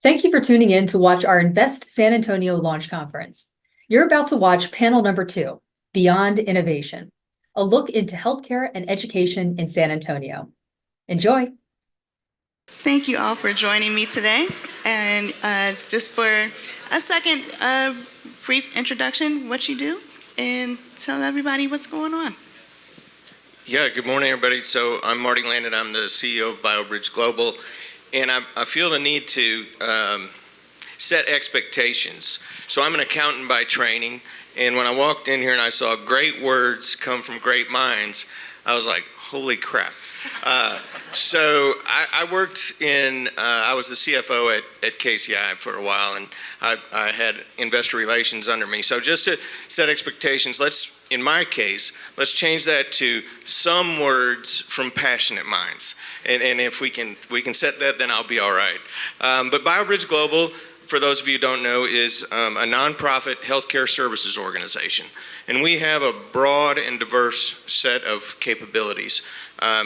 Thank you for tuning in to watch our Invest San Antonio launch conference. You're about to watch panel number 2, Beyond Innovation, a look into healthcare and education in San Antonio. Enjoy. Thank you all for joining me today. And just for a second, brief introduction, what you do, and tell everybody what's going on. Yeah, good morning, everybody. So I'm Marty Landon. I'm the CEO of BioBridge Global. And I feel the need to set expectations. So I'm an accountant by training, and when I walked in here and I saw great words come from great minds, I was like, holy crap. So I worked I was the CFO at KCI for a while, and I had investor relations under me. So just to set expectations, in my case, let's change that to some words from passionate minds. And if we can set that, then I'll be all right. But BioBridge Global, for those of you who don't know, is a nonprofit healthcare services organization. And we have a broad and diverse set of capabilities.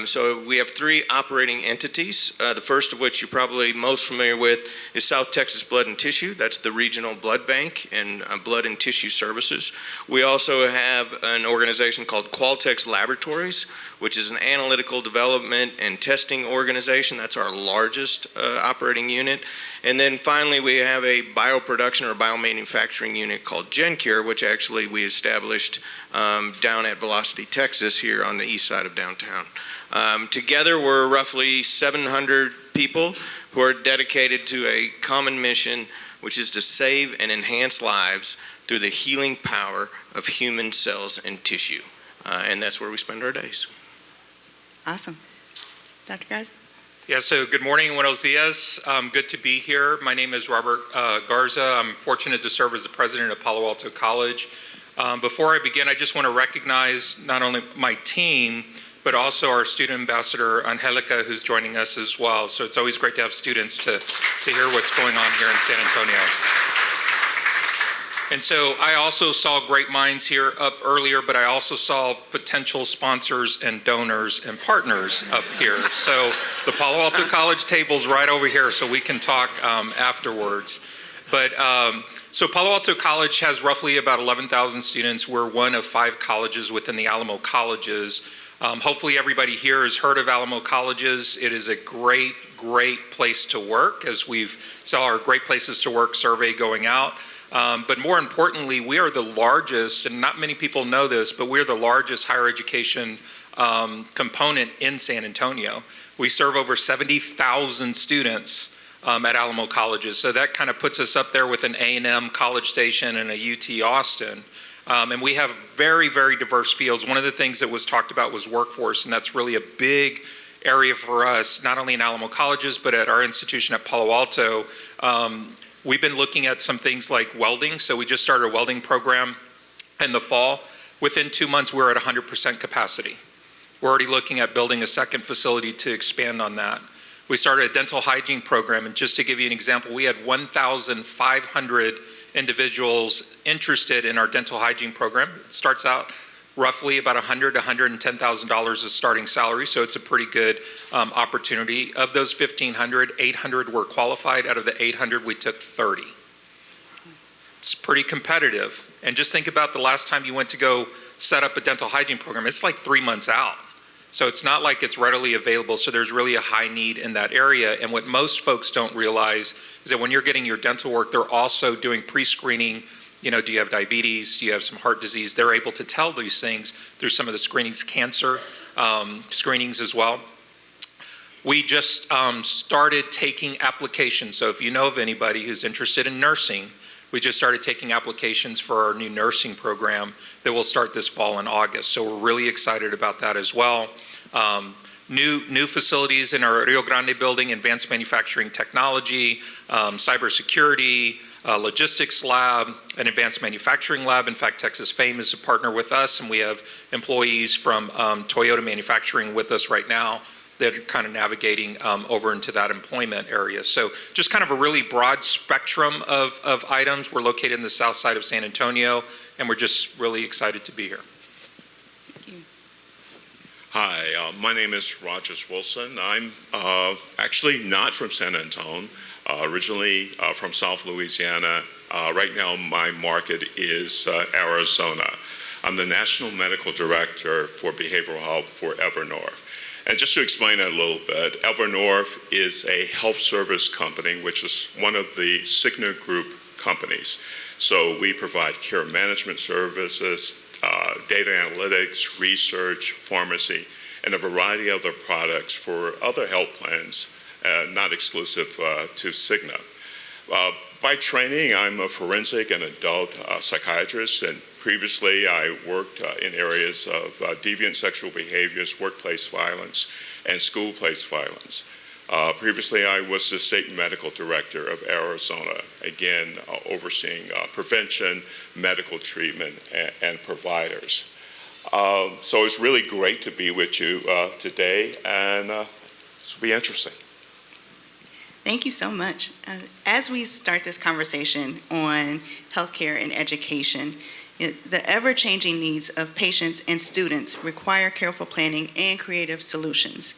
So we have 3 operating entities, the first of which you're probably most familiar with is South Texas Blood and Tissue. That's the regional blood bank and blood and tissue services. We also have an organization called Qualtex Laboratories, which is an analytical development and testing organization. That's our largest operating unit. And then finally, we have a bioproduction or biomanufacturing unit called GenCure, which actually we established down at Velocity, Texas, here on the east side of downtown. Together, we're roughly 700 people who are dedicated to a common mission, which is to save and enhance lives through the healing power of human cells and tissue. And that's where we spend our days. Awesome. Dr. Garza? Yeah, so good morning, buenos dias. Good to be here. My name is Rodgers Garza. I'm fortunate to serve as the president of Palo Alto College. Before I begin, I just want to recognize not only my team, but also our student ambassador, Angelica, who's joining us as well. So it's always great to have students to hear what's going on here in San Antonio. And so I also saw great minds here up earlier, but I also saw potential sponsors and donors and partners up here. So the Palo Alto College table's right over here, so we can talk afterwards. But so Palo Alto College has roughly about 11,000 students. We're one of 5 colleges within the Alamo Colleges. Hopefully everybody here has heard of Alamo Colleges. It is a great, great place to work, as we've saw our Great Places to Work survey going out. But more importantly, we are the largest, and not many people know this, but we're the largest higher education component in San Antonio. We serve over 70,000 students at Alamo Colleges. So that kind of puts us up there with an A&M College Station and a UT Austin. And we have very, very diverse fields. One of the things that was talked about was workforce, and that's really a big area for us, not only in Alamo Colleges, but at our institution at Palo Alto. We've been looking at some things like welding. So we just started a welding program in the fall. Within 2 months, we're at 100% capacity. We're already looking at building a second facility to expand on that. We started a dental hygiene program, and just to give you an example, we had 1,500 individuals interested in our dental hygiene program. It starts out roughly about $100,000 to $110,000 as starting salary, so it's a pretty good opportunity. Of those 1,500, 800 were qualified. Out of the 800, we took 30. It's pretty competitive. And just think about the last time you went to go set up a dental hygiene program. It's like 3 months out. So it's not like it's readily available, so there's really a high need in that area. And what most folks don't realize is that when you're getting your dental work, they're also doing pre-screening. You know, do you have diabetes? Do you have some heart disease? They're able to tell these things through some of the screenings, cancer screenings as well. We just started taking applications. So if you know of anybody who's interested in nursing, we just started taking applications for our new nursing program that will start this fall in August. So we're really excited about that as well. New facilities in our Rio Grande building, advanced manufacturing technology, cybersecurity, logistics lab, an advanced manufacturing lab. In fact, Texas Fame is a partner with us, and we have employees from Toyota Manufacturing with us right now that are kind of navigating over into that employment area. So just kind of a really broad spectrum of items. We're located in the south side of San Antonio, and we're just really excited to be here. Hi, my name is Rodgers Wilson. I'm actually not from San Antonio, originally from South Louisiana. Right now, my market is Arizona. I'm the National Medical Director for Behavioral Health for Evernorth. And just to explain it a little bit, Evernorth is a health service company, which is one of the Cigna Group companies. So we provide care management services, data analytics, research, pharmacy, and a variety of other products for other health plans, not exclusive to Cigna. By training, I'm a forensic and adult psychiatrist, and previously I worked in areas of deviant sexual behaviors, workplace violence, and school-place violence. Previously, I was the state medical director of Arizona, again, overseeing prevention, medical treatment, and providers. So it's really great to be with you today, and this will be interesting. Thank you so much. As we start this conversation on healthcare and education, the ever-changing needs of patients and students require careful planning and creative solutions.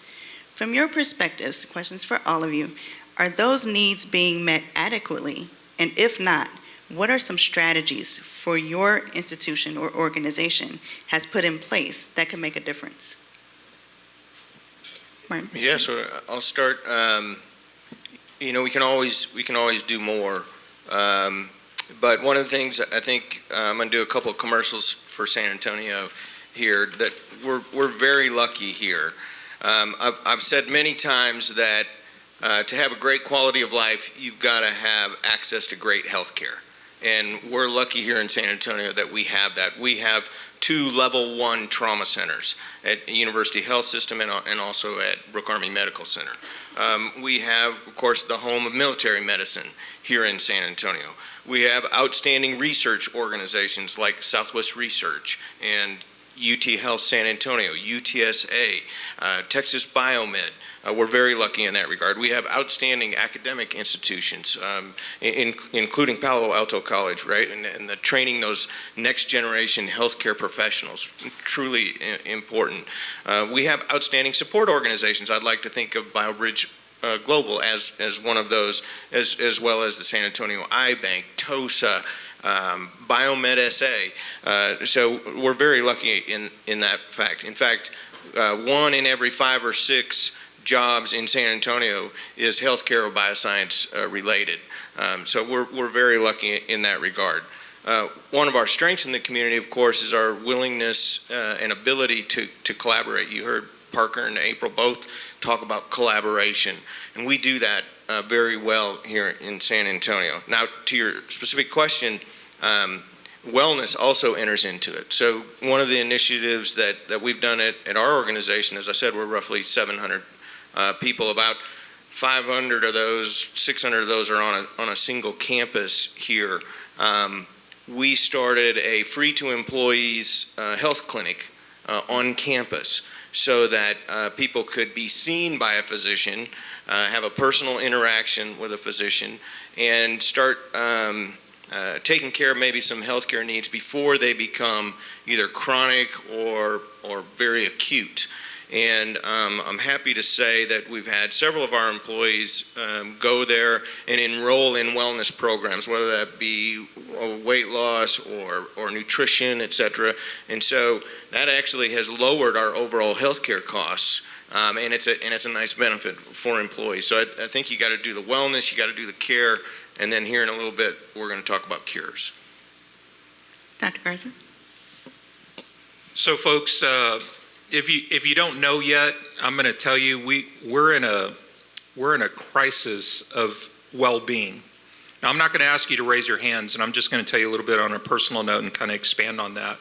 From your perspectives, questions for all of you, are those needs being met adequately? And if not, what are some strategies for your institution or organization has put in place that can make a difference? Martin? Yeah, so I'll start. We can always do more. But one of the things I think I'm going to do a couple of commercials for San Antonio here that we're very lucky here. I've said many times that to have a great quality of life, you've got to have access to great health care. And we're lucky here in San Antonio that we have that. We have 2 level 1 trauma centers at University Health System and also at Brooke Army Medical Center. We have, of course, the home of military medicine here in San Antonio. We have outstanding research organizations like Southwest Research and UT Health San Antonio, UTSA, Texas Biomed. We're very lucky in that regard. We have outstanding academic institutions, including Palo Alto College, right? And the training those next generation healthcare professionals, truly important. We have outstanding support organizations. I'd like to think of BioBridge Global as one of those, as well as the San Antonio Eye Bank, TOSA, Biomed SA. So we're very lucky in that fact. In fact, 1 in every 5 or 6 jobs in San Antonio is healthcare or bioscience related. So we're very lucky in that regard. One of our strengths in the community, of course, is our willingness and ability to collaborate. You heard Parker and April both talk about collaboration, and we do that very well here in San Antonio. Now, to your specific question, wellness also enters into it. So one of the initiatives that we've done at our organization, as I said, we're roughly 700 people. About 500 of those, 600 of those are on a single campus here. We started a free to employees health clinic on campus so that people could be seen by a physician, have a personal interaction with a physician, and start taking care of maybe some healthcare needs before they become either chronic or very acute. And I'm happy to say that we've had several of our employees go there and enroll in wellness programs, whether that be weight loss or nutrition, et cetera. And so that actually has lowered our overall healthcare costs. And it's a nice benefit for employees. So I think you got to do the wellness, you got to do the care, and then here in a little bit we're going to talk about cures. Dr. Garza? So folks, if you don't know yet, I'm going to tell you we're in a crisis of well-being. Now, I'm not going to ask you to raise your hands, and I'm just going to tell you a little bit on a personal note and kind of expand on that.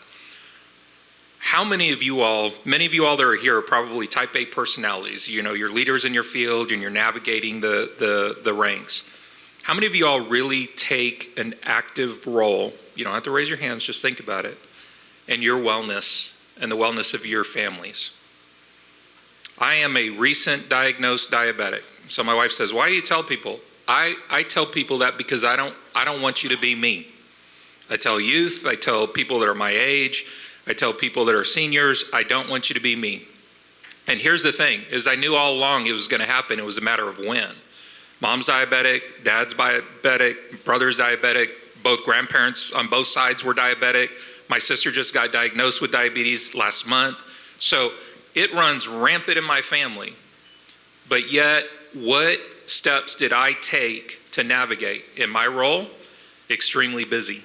How many of you all that are here are probably type A personalities. You know, you're leaders in your field and you're navigating the ranks. How many of you all really take an active role, you don't have to raise your hands, just think about it, in your wellness and the wellness of your families? I am a recent diagnosed diabetic. So my wife says, why do you tell people? I tell people that because I don't want you to be me. I tell youth, I tell people that are my age, I tell people that are seniors, I don't want you to be me. And here's the thing, is I knew all along it was going to happen. It was a matter of when. Mom's diabetic, dad's diabetic, brother's diabetic, both grandparents on both sides were diabetic. My sister just got diagnosed with diabetes last month. So it runs rampant in my family. But yet, what steps did I take to navigate? In my role, extremely busy,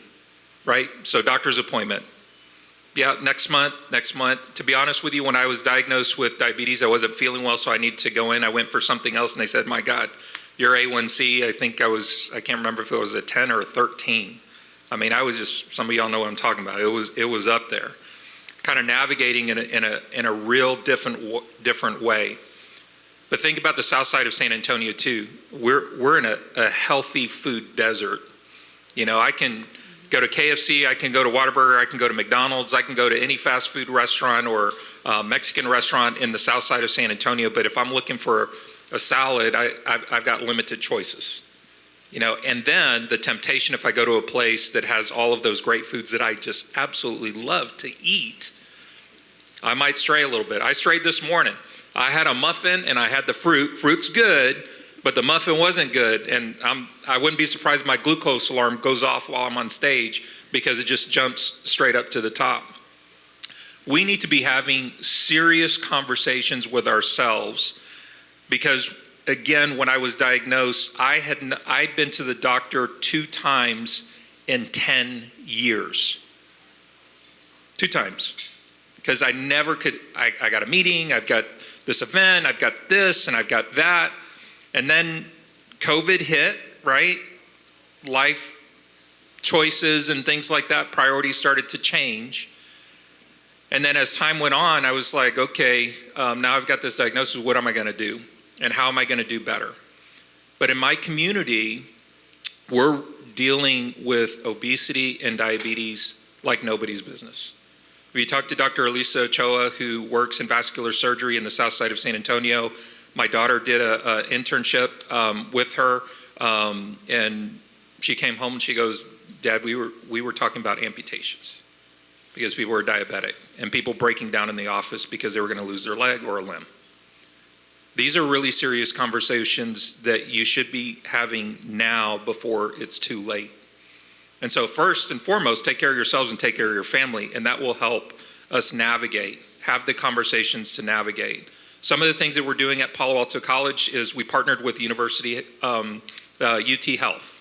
right? So doctor's appointment. Yeah, next month. To be honest with you, when I was diagnosed with diabetes, I wasn't feeling well, so I needed to go in. I went for something else, and they said, my God, your A1C, I can't remember if it was a 10 or a 13. I mean, I was just, some of y'all know what I'm talking about. It was up there. Kind of navigating in a real different way. But think about the south side of San Antonio too. We're in a healthy food desert. You know, I can go to KFC, I can go to Whataburger, I can go to McDonald's, I can go to any fast food restaurant or Mexican restaurant in the south side of San Antonio. But if I'm looking for a salad, I've got limited choices. You know, and then the temptation, if I go to a place that has all of those great foods that I just absolutely love to eat, I might stray a little bit. I strayed this morning. I had a muffin and I had the fruit. Fruit's good, but the muffin wasn't good. And I wouldn't be surprised if my glucose alarm goes off while I'm on stage because it just jumps straight up to the top. We need to be having serious conversations with ourselves because, again, when I was diagnosed, I'd been to the doctor 2 times in 10 years. 2 times. Because I never could, I got a meeting, I've got this event, I've got this, and I've got that. And then COVID hit, right? Life choices and things like that, priorities started to change. And then as time went on, I was like, okay, now I've got this diagnosis, what am I gonna do? And how am I gonna do better? But in my community, we're dealing with obesity and diabetes like nobody's business. We talked to Dr. Elisa Ochoa, who works in vascular surgery in the south side of San Antonio. My daughter did an internship with her, and she came home and she goes, Dad, we were talking about amputations because people were diabetic and people breaking down in the office because they were going to lose their leg or a limb. These are really serious conversations that you should be having now before it's too late. And so first and foremost, take care of yourselves and take care of your family, and that will help us navigate, have the conversations to navigate. Some of the things that we're doing at Palo Alto College is we partnered with University, UT Health.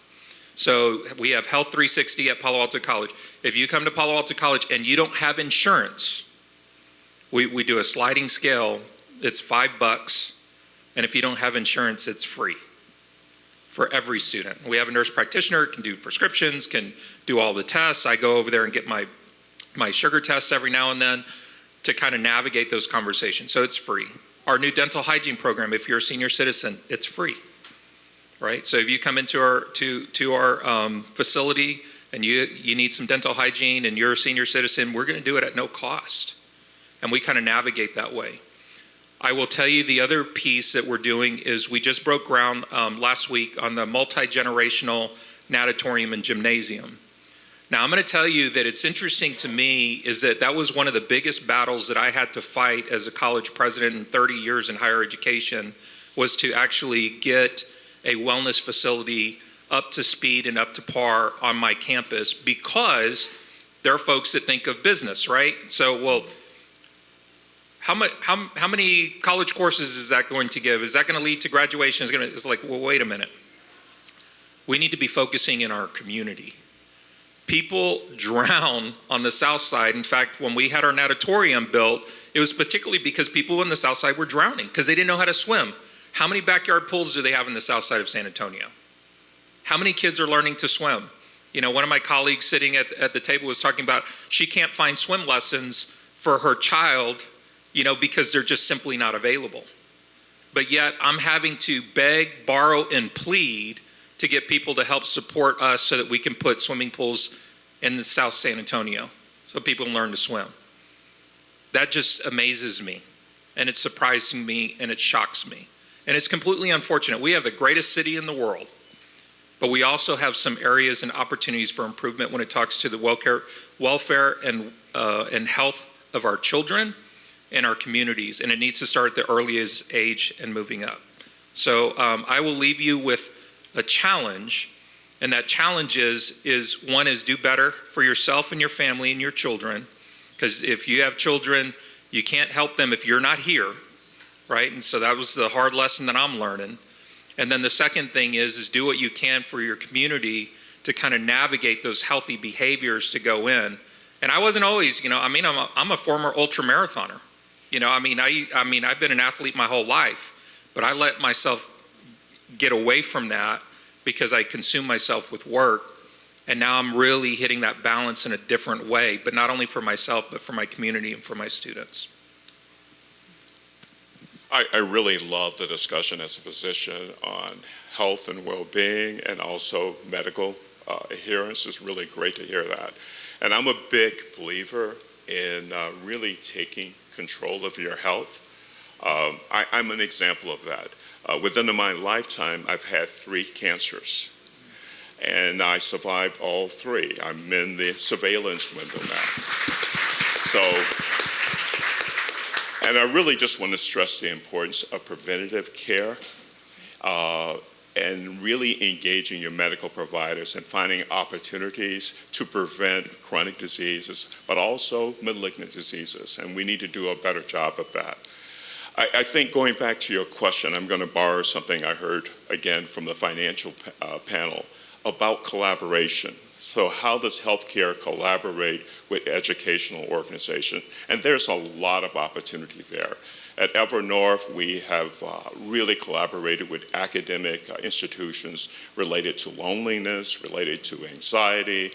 So we have Health 360 at Palo Alto College. If you come to Palo Alto College and you don't have insurance, we do a sliding scale. It's $5, and if you don't have insurance, it's free for every student. We have a nurse practitioner, can do prescriptions, can do all the tests. I go over there and get my sugar tests every now and then to kind of navigate those conversations. So it's free. Our new dental hygiene program, if you're a senior citizen, it's free, right? So if you come into our facility and you need some dental hygiene and you're a senior citizen, we're gonna do it at no cost. And we kind of navigate that way. I will tell you the other piece that we're doing is we just broke ground last week on the multi-generational natatorium and gymnasium. Now, I'm going to tell you that it's interesting to me is that was one of the biggest battles that I had to fight as a college president in 30 years in higher education, was to actually get a wellness facility up to speed and up to par on my campus, because there are folks that think of business, right? So, well, how many college courses is that going to give? Is that going to lead to graduation? It's like, well, wait a minute. We need to be focusing in our community. People drown on the south side. In fact, when we had our natatorium built, it was particularly because people in the south side were drowning because they didn't know how to swim. How many backyard pools do they have in the south side of San Antonio? How many kids are learning to swim? You know, one of my colleagues sitting at the table was talking about she can't find swim lessons for her child, you know, because they're just simply not available. But yet I'm having to beg, borrow, and plead to get people to help support us so that we can put swimming pools in the South San Antonio so people can learn to swim. That just amazes me, and it's surprising me, and it shocks me. And it's completely unfortunate. We have the greatest city in the world, but we also have some areas and opportunities for improvement when it talks to the welfare and health of our children, in our communities, and it needs to start at the earliest age and moving up. So I will leave you with a challenge, and that challenge is one is do better for yourself and your family and your children, because if you have children, you can't help them if you're not here, right? And so that was the hard lesson that I'm learning. And then the second thing is do what you can for your community to kind of navigate those healthy behaviors to go in. And I wasn't always, I'm a former ultra marathoner. I've been an athlete my whole life, but I let myself get away from that because I consumed myself with work. And now I'm really hitting that balance in a different way, but not only for myself, but for my community and for my students. I really love the discussion as a physician on health and well-being and also medical adherence. It's really great to hear that. And I'm a big believer in really taking control of your health. I'm an example of that. Within my lifetime, I've had 3 cancers, and I survived all 3. I'm in the surveillance window now. So, and I really just want to stress the importance of preventative care and really engaging your medical providers and finding opportunities to prevent chronic diseases, but also malignant diseases. And we need to do a better job of that. I think going back to your question, I'm going to borrow something I heard again from the financial panel about collaboration. So how does healthcare collaborate with educational organizations? And there's a lot of opportunity there. At Evernorth, we have really collaborated with academic institutions related to loneliness, related to anxiety.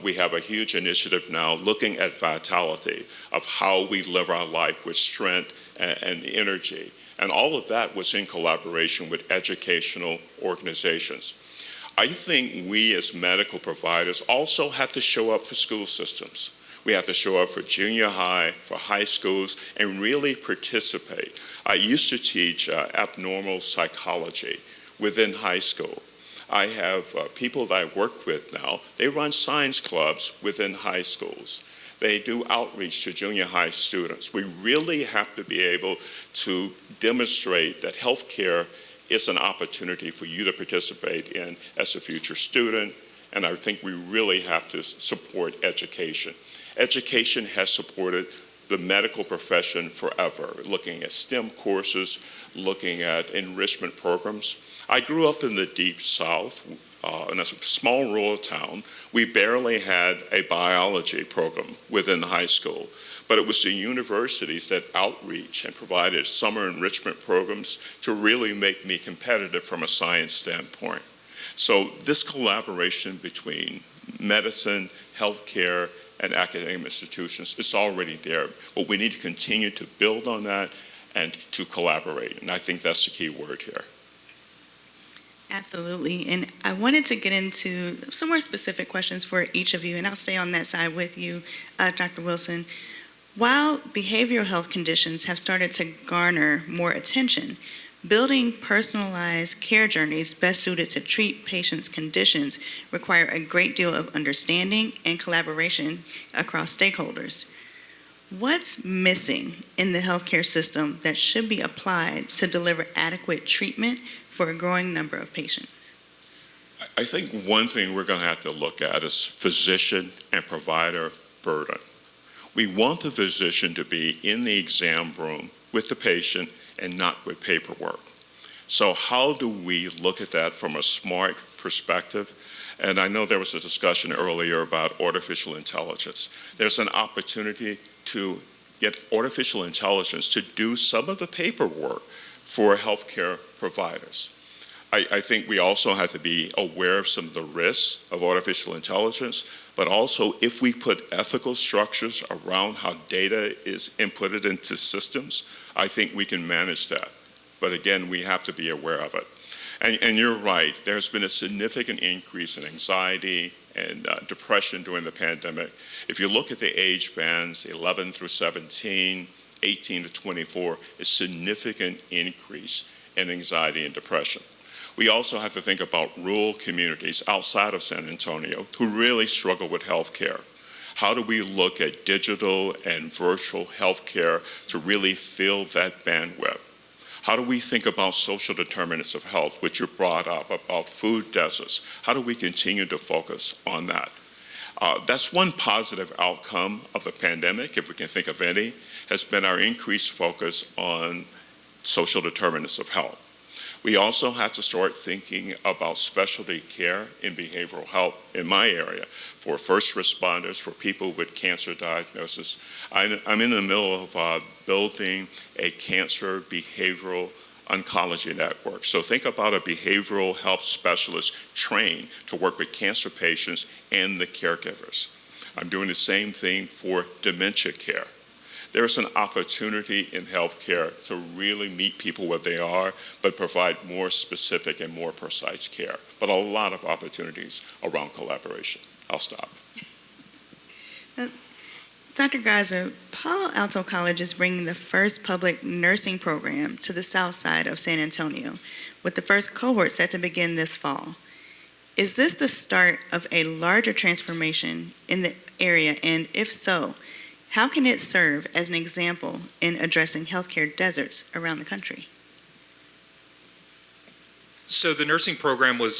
We have a huge initiative now looking at vitality, of how we live our life with strength and energy. And all of that was in collaboration with educational organizations. I think we as medical providers also have to show up for school systems. We have to show up for junior high, for high schools, and really participate. I used to teach abnormal psychology within high school. I have people that I work with now, they run science clubs within high schools. They do outreach to junior high students. We really have to be able to demonstrate that healthcare is an opportunity for you to participate in as a future student, and I think we really have to support education. Education has supported the medical profession forever, looking at STEM courses, looking at enrichment programs. I grew up in the Deep South, in a small rural town. We barely had a biology program within high school, but it was the universities that outreach and provided summer enrichment programs to really make me competitive from a science standpoint. So this collaboration between medicine, healthcare, and academic institutions is already there, but we need to continue to build on that and to collaborate, and I think that's the key word here. Absolutely. And I wanted to get into some more specific questions for each of you, and I'll stay on that side with you, Dr. Wilson. While behavioral health conditions have started to garner more attention, building personalized care journeys best suited to treat patients' conditions require a great deal of understanding and collaboration across stakeholders. What's missing in the healthcare system that should be applied to deliver adequate treatment for a growing number of patients? I think one thing we're going to have to look at is physician and provider burden. We want the physician to be in the exam room with the patient and not with paperwork. So how do we look at that from a smart perspective? And I know there was a discussion earlier about artificial intelligence. There's an opportunity to get artificial intelligence to do some of the paperwork for healthcare providers. I think we also have to be aware of some of the risks of artificial intelligence, but also if we put ethical structures around how data is inputted into systems, I think we can manage that. But again, we have to be aware of it. And you're right, there's been a significant increase in anxiety and depression during the pandemic. If you look at the age bands, 11 through 17, 18 to 24, a significant increase in anxiety and depression. We also have to think about rural communities outside of San Antonio who really struggle with health care. How do we look at digital and virtual healthcare to really fill that bandwidth? How do we think about social determinants of health, which you brought up, about food deserts? How do we continue to focus on that? That's one positive outcome of the pandemic, if we can think of any, has been our increased focus on social determinants of health. We also had to start thinking about specialty care in behavioral health in my area for first responders, for people with cancer diagnosis. I'm in the middle of building a cancer behavioral oncology network. So think about a behavioral health specialist trained to work with cancer patients and the caregivers. I'm doing the same thing for dementia care. There's an opportunity in healthcare to really meet people where they are, but provide more specific and more precise care. But a lot of opportunities around collaboration. I'll stop. Dr. Garza, Palo Alto College is bringing the first public nursing program to the south side of San Antonio, with the first cohort set to begin this fall. Is this the start of a larger transformation in the area, and if so, how can it serve as an example in addressing healthcare deserts around the country? So the nursing program was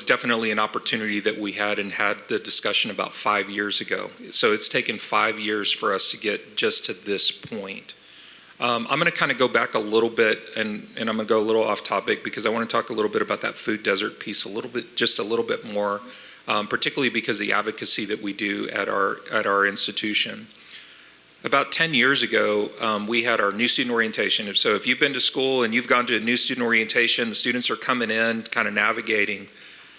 definitely an opportunity that we had and had the discussion about 5 years ago. So it's taken 5 years for us to get just to this point. I'm going to kind of go back a little bit, and I'm going to go a little off topic because I want to talk a little bit about that food desert piece a little bit, just a little bit more, particularly because of the advocacy that we do at our institution. About 10 years ago, we had our new student orientation. So if you've been to school and you've gone to a new student orientation, the students are coming in, kind of navigating.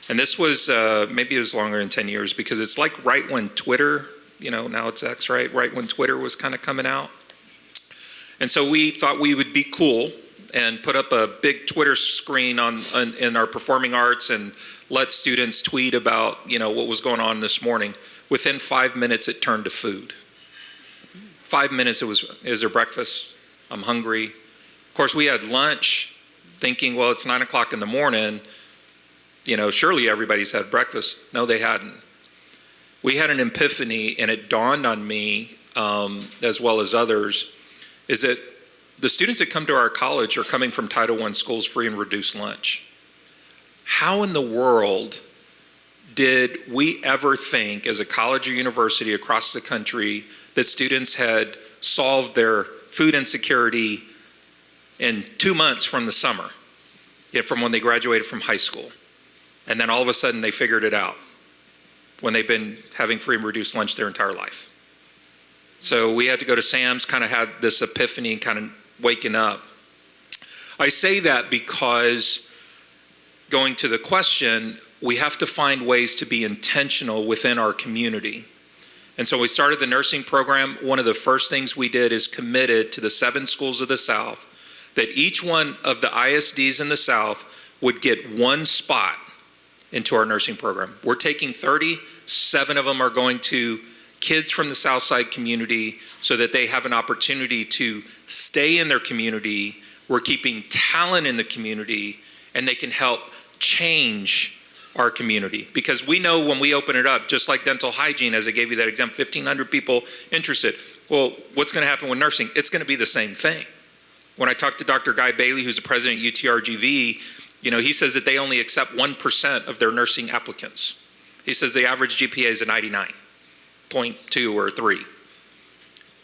And this was, maybe it was longer than 10 years because it's like right when Twitter, now it's X, right? Right when Twitter was kind of coming out. And so we thought we would be cool and put up a big Twitter screen in our performing arts and let students tweet about, what was going on this morning. Within 5 minutes, it turned to food. 5 minutes, is there breakfast? I'm hungry. Of course, we had lunch thinking, well, it's 9 o'clock in the morning. Surely everybody's had breakfast. No, they hadn't. We had an epiphany, and it dawned on me, as well as others, is that the students that come to our college are coming from Title I schools, free and reduced lunch. How in the world did we ever think as a college or university across the country that students had solved their food insecurity in 2 months from the summer, from when they graduated from high school? And then all of a sudden they figured it out when they've been having free and reduced lunch their entire life. So we had to go to Sam's, kind of had this epiphany, kind of waking up. I say that because, going to the question, we have to find ways to be intentional within our community. And so we started the nursing program. One of the first things we did is committed to the 7 schools of the South that each one of the ISDs in the South would get 1 spot into our nursing program. We're taking 30, 7 of them are going to kids from the Southside community so that they have an opportunity to stay in their community. We're keeping talent in the community, and they can help change our community. Because we know when we open it up, just like dental hygiene, as I gave you that example, 1,500 people interested. Well, what's going to happen with nursing? It's going to be the same thing. When I talked to Dr. Guy Bailey, who's the president at UTRGV, he says that they only accept 1% of their nursing applicants. He says the average GPA is a 99.2 or 3.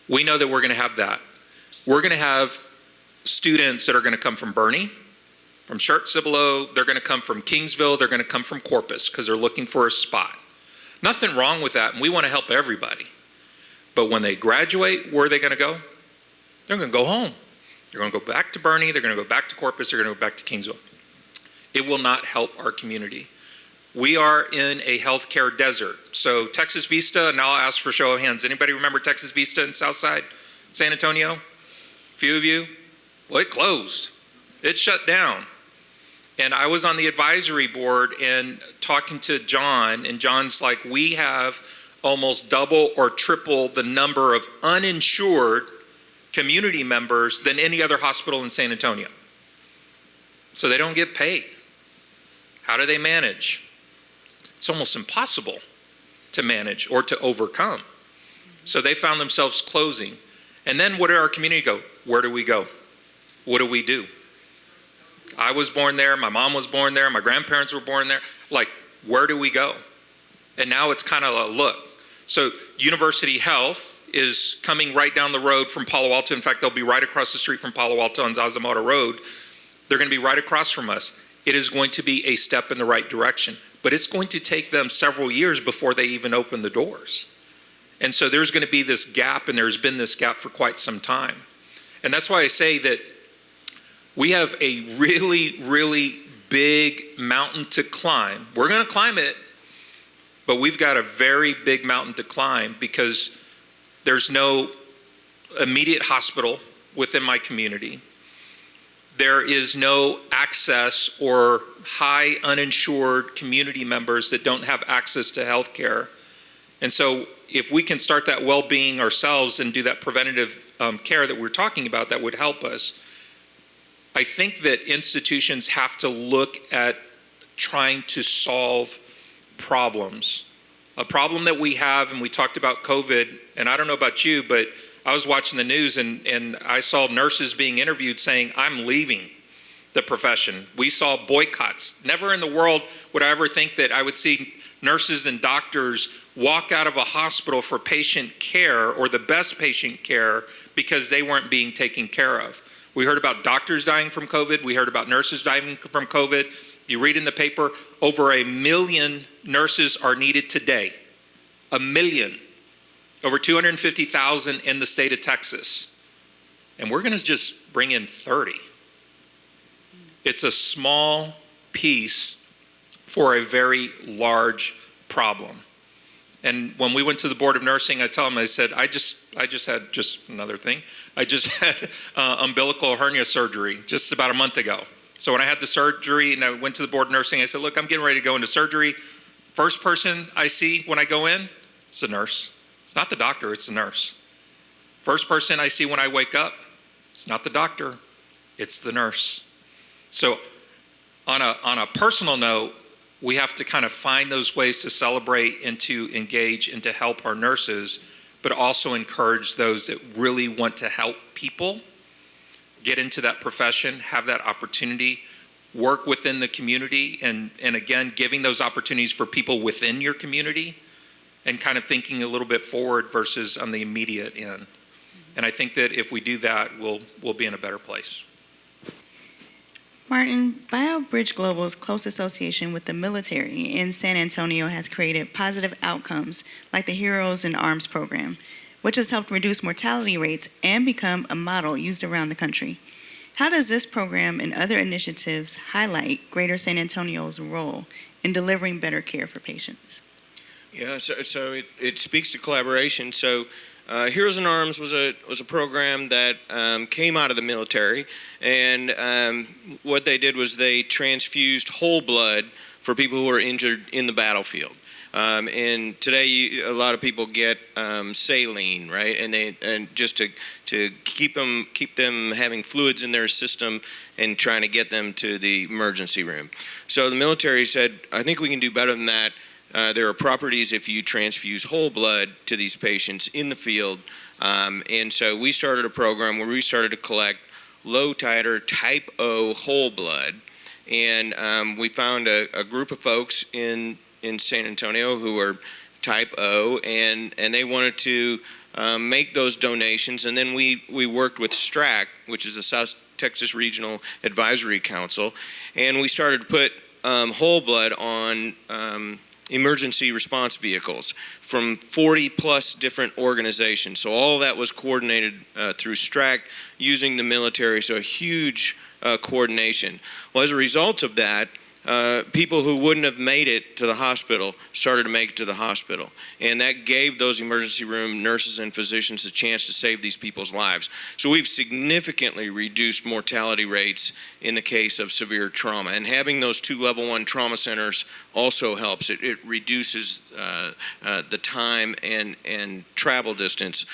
We know that we're going to have that. We're going to have students that are going to come from Bernie, from Schertz-Cibolo, they're going to come from Kingsville, they're going to come from Corpus because they're looking for a spot. Nothing wrong with that, and we want to help everybody. But when they graduate, where are they going to go? They're going to go home. They're going to go back to Bernie, they're going to go back to Corpus, they're going to go back to Kingsville. It will not help our community. We are in a healthcare desert. So Texas Vista, and I'll ask for show of hands. Anybody remember Texas Vista in Southside San Antonio? A few of you? Well, it closed. It shut down. And I was on the advisory board and talking to John, and John's like, we have almost double or triple the number of uninsured community members than any other hospital in San Antonio. So they don't get paid. How do they manage? It's almost impossible. to manage or to overcome. So they found themselves closing. And then what did our community go? Where do we go? What do we do? I was born there, my mom was born there, my grandparents were born there. Like, where do we go? And now it's kind of a look. So University Health is coming right down the road from Palo Alto. In fact, they'll be right across the street from Palo Alto on Zarzamora Road. They're going to be right across from us. It is going to be a step in the right direction, but it's going to take them several years before they even open the doors. And so there's going to be this gap, and there's been this gap for quite some time. And that's why I say that we have a really, really big mountain to climb. We're going to climb it, but we've got a very big mountain to climb because there's no immediate hospital within my community. There is no access or high uninsured community members that don't have access to health care. And so if we can start that well-being ourselves and do that preventative care that we're talking about, that would help us. I think that institutions have to look at trying to solve problems. A problem that we have, and we talked about COVID, and I don't know about you, but I was watching the news and I saw nurses being interviewed saying, I'm leaving the profession. We saw boycotts. Never in the world would I ever think that I would see nurses and doctors walk out of a hospital for patient care or the best patient care because they weren't being taken care of. We heard about doctors dying from COVID. We heard about nurses dying from COVID. You read in the paper, over 1 million nurses are needed today. 1 million. Over 250,000 in the state of Texas. And we're going to just bring in 30. It's a small piece for a very large problem. And when we went to the Board of Nursing, I tell them, I said, I just had just another thing. I just had umbilical hernia surgery just about a month ago. So when I had the surgery and I went to the Board of Nursing, I said, look, I'm getting ready to go into surgery. First person I see when I go in, it's a nurse. It's not the doctor, it's the nurse. First person I see when I wake up, it's not the doctor, it's the nurse. So on a personal note, we have to kind of find those ways to celebrate and to engage and to help our nurses, but also encourage those that really want to help people get into that profession, have that opportunity, work within the community, and again, giving those opportunities for people within your community and kind of thinking a little bit forward versus on the immediate end. And I think that if we do that, we'll be in a better place. Martin, BioBridge Global's close association with the military in San Antonio has created positive outcomes like the Heroes in Arms program, which has helped reduce mortality rates and become a model used around the country. How does this program and other initiatives highlight Greater San Antonio's role in delivering better care for patients? Yeah, so it speaks to collaboration. So Heroes in Arms was a program that came out of the military, and what they did was they transfused whole blood for people who were injured in the battlefield. And today a lot of people get saline, right? And just to keep them having fluids in their system and trying to get them to the emergency room. So the military said, I think we can do better than that. There are properties if you transfuse whole blood to these patients in the field. And so we started a program where we started to collect low titer type O whole blood. And we found a group of folks in San Antonio who were type O, and they wanted to make those donations. And then we worked with STRAC, which is the South Texas Regional Advisory Council, and we started to put whole blood on emergency response vehicles from 40 plus different organizations. So all that was coordinated through STRAC using the military, so a huge coordination. Well, as a result of that, people who wouldn't have made it to the hospital started to make it to the hospital. And that gave those emergency room nurses and physicians a chance to save these people's lives. So we've significantly reduced mortality rates in the case of severe trauma. And having those 2 level 1 trauma centers also helps. It reduces the time and travel distance.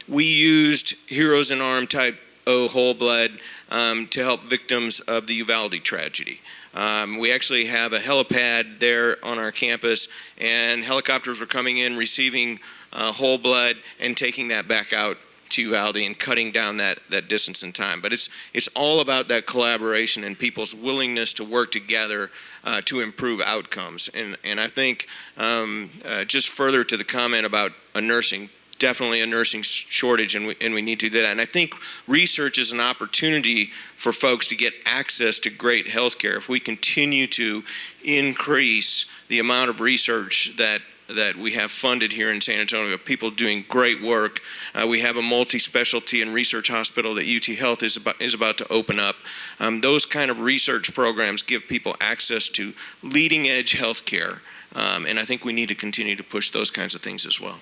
We used Heroes in Arm type Whole Blood to help victims of the Uvalde tragedy. We actually have a helipad there on our campus, and helicopters were coming in, receiving whole blood, and taking that back out to Uvalde and cutting down that distance in time. But it's all about that collaboration and people's willingness to work together to improve outcomes. And I think just further to the comment about nursing, definitely a nursing shortage, and we need to do that. And I think research is an opportunity for folks to get access to great health care. If we continue to increase the amount of research that we have funded here in San Antonio, people doing great work. We have a multi-specialty and research hospital that UT Health is about to open up. Those kind of research programs give people access to leading edge health care. And I think we need to continue to push those kinds of things as well.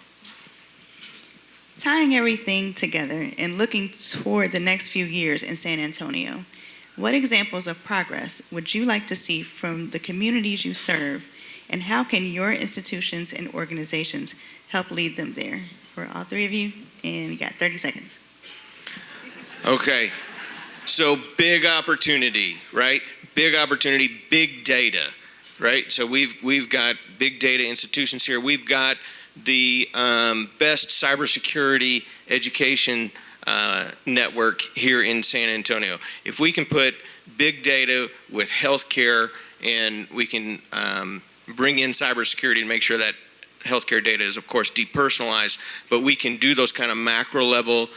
Tying everything together and looking toward the next few years in San Antonio, what examples of progress would you like to see from the communities you serve, and how can your institutions and organizations help lead them there? For all three of you, and you got 30 seconds. Okay, so big opportunity, right? Big opportunity, big data, right? So we've got big data institutions here. We've got the best cybersecurity education network here in San Antonio. If we can put big data with healthcare, and we can bring in cybersecurity to make sure that healthcare data is, of course, depersonalized, but we can do those kind of macro level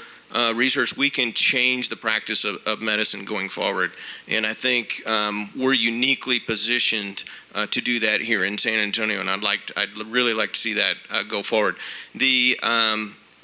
research, we can change the practice of medicine going forward. And I think we're uniquely positioned to do that here in San Antonio, and I'd really like to see that go forward. The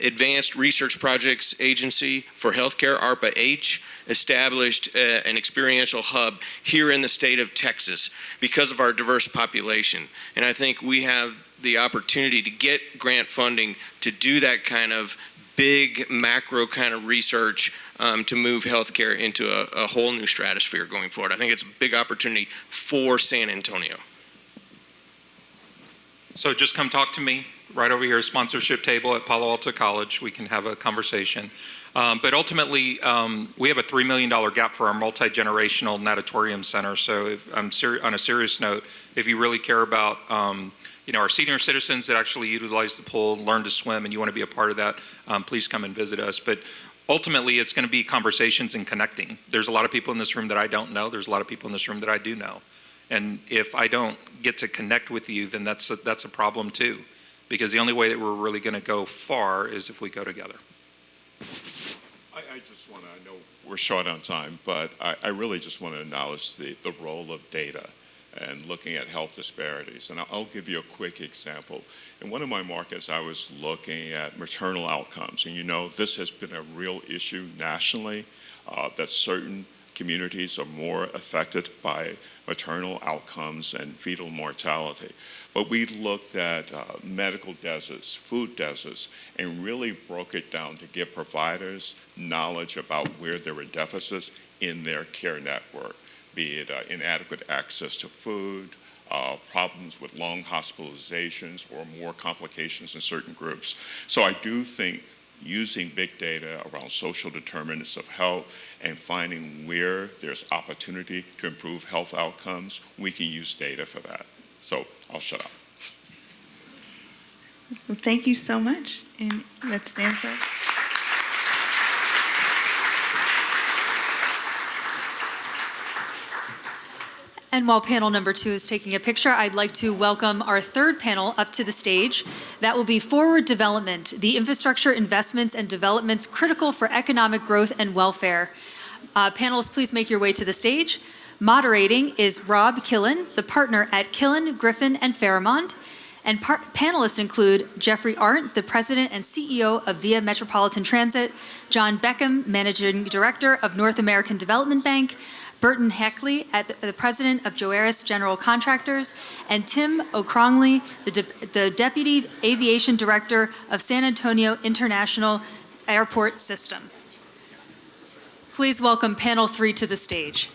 Advanced Research Projects Agency for Healthcare, ARPA-H, established an experiential hub here in the state of Texas because of our diverse population. And I think we have the opportunity to get grant funding to do that kind of big macro kind of research to move healthcare into a whole new stratosphere going forward. I think it's a big opportunity for San Antonio. So just come talk to me right over here, sponsorship table at Palo Alto College. We can have a conversation. But ultimately, we have a $3 million gap for our multi-generational natatorium center. So if on a serious note, if you really care about our senior citizens that actually utilize the pool, learn to swim, and you want to be a part of that, please come and visit us. But ultimately, it's going to be conversations and connecting. There's a lot of people in this room that I don't know. There's a lot of people in this room that I do know. And if I don't get to connect with you, then that's a problem too. Because the only way that we're really going to go far is if we go together. I just want to, I know we're short on time, but I really just want to acknowledge the role of data and looking at health disparities. And I'll give you a quick example. In one of my markets, I was looking at maternal outcomes. And this has been a real issue nationally, that certain communities are more affected by maternal outcomes and fetal mortality. But we looked at medical deserts, food deserts, and really broke it down to give providers knowledge about where there were deficits in their care network, be it inadequate access to food, problems with long hospitalizations or more complications in certain groups. So I do think using big data around social determinants of health and finding where there's opportunity to improve health outcomes, we can use data for that. So I'll shut up. Well, thank you so much. And let's stand up. And while panel number 2 is taking a picture, I'd like to welcome our third panel up to the stage. That will be Forward Development, the infrastructure investments and developments critical for economic growth and welfare. Panelists, please make your way to the stage. Moderating is Rob Killen, the partner at Killen, Griffin, and Fairmont. And panelists include Jeffrey Arndt, the president and CEO of Via Metropolitan Transit, John Beckham, managing director of North American Development Bank, Burton Heckley, the president of Joaris General Contractors, and Tim O'Crongley, the deputy aviation director of San Antonio International Airport System. Please welcome panel 3 to the stage.